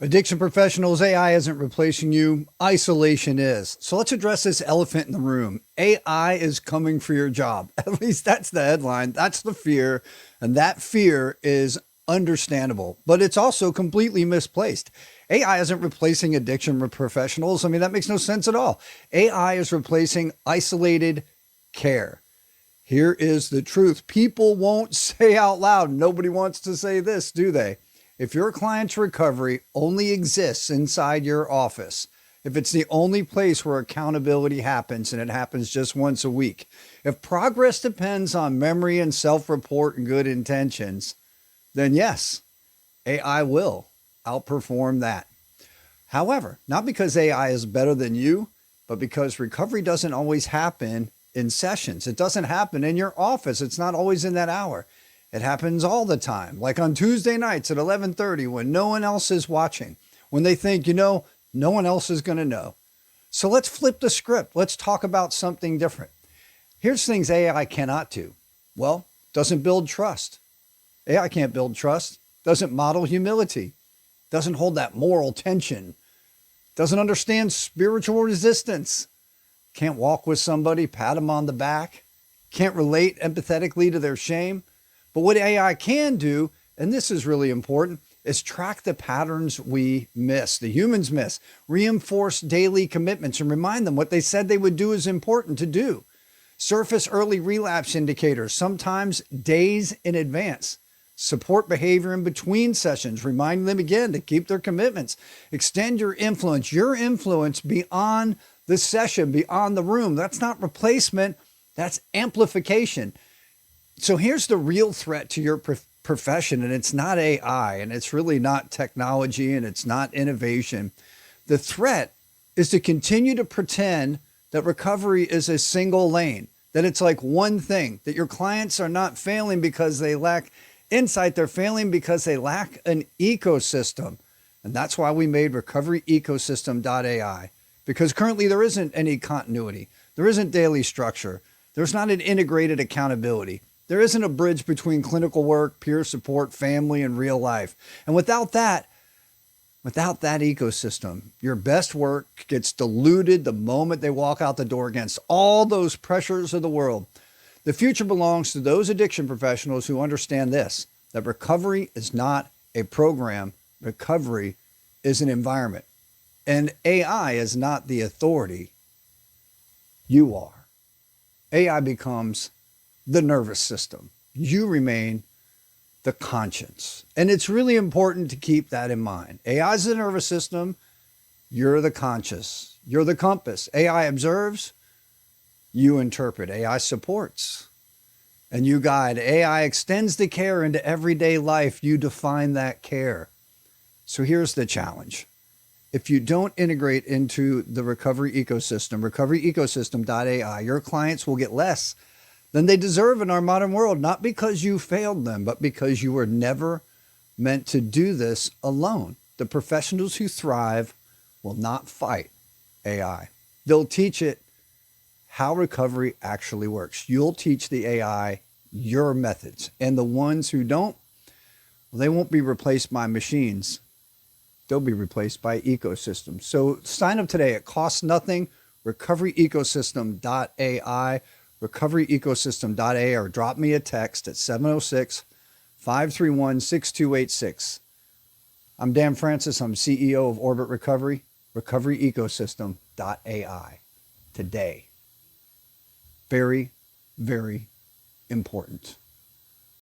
Addiction professionals, AI isn't replacing you, isolation is. So let's address this elephant in the room. AI is coming for your job. At least that's the headline. That's the fear. And that fear is understandable, but it's also completely misplaced. AI isn't replacing addiction professionals. I mean, that makes no sense at all. AI is replacing isolated care. Here is the truth. People won't say out loud. Nobody wants to say this, do they? If your client's recovery only exists inside your office, if it's the only place where accountability happens and it happens just once a week, if progress depends on memory and self-report and good intentions, then yes, AI will outperform that. However, not because AI is better than you, but because recovery doesn't always happen in sessions. It doesn't happen in your office. It's not always in that hour. It happens all the time, like on Tuesday nights at 11:30 when no one else is watching, when they think, no one else is going to know. So let's flip the script. Let's talk about something different. Here's things AI cannot do. Well, doesn't build trust. AI can't build trust, doesn't model humility, doesn't hold that moral tension, doesn't understand spiritual resistance, can't walk with somebody, pat them on the back, can't relate empathetically to their shame. But what AI can do, and this is really important, is track the patterns we miss, the humans miss, reinforce daily commitments and remind them what they said they would do is important to do. Surface early relapse indicators, sometimes days in advance. Support behavior in between sessions, reminding them again to keep their commitments. Extend your influence beyond the session, beyond the room. That's not replacement, that's amplification. So here's the real threat to your profession, and it's not AI, and it's really not technology, and it's not innovation. The threat is to continue to pretend that recovery is a single lane, that it's like one thing, that your clients are not failing because they lack insight, they're failing because they lack an ecosystem. And that's why we made recoveryecosystem.ai, because currently there isn't any continuity. There isn't daily structure. There's not an integrated accountability. There isn't a bridge between clinical work, peer support, family, and real life. And without that ecosystem, your best work gets diluted the moment they walk out the door against all those pressures of the world. The future belongs to those addiction professionals who understand this, that recovery is not a program. Recovery is an environment. And AI is not the authority. You are. AI becomes the nervous system. You remain the conscience. And it's really important to keep that in mind. AI is the nervous system. You're the conscious. You're the compass. AI observes. You interpret. AI supports. And you guide. AI extends the care into everyday life. You define that care. So here's the challenge. If you don't integrate into the recovery ecosystem, recoveryecosystem.ai, your clients will get less than they deserve in our modern world, not because you failed them, but because you were never meant to do this alone. The professionals who thrive will not fight AI. They'll teach it how recovery actually works. You'll teach the AI your methods. And the ones who don't, well, they won't be replaced by machines. They'll be replaced by ecosystems. So sign up today. It costs nothing. recoveryecosystem.ai. recoveryecosystem.ai, or drop me a text at 706-531-6286. I'm Dan Francis. I'm CEO of Orbit Recovery, recoveryecosystem.ai. Today. Very, very important.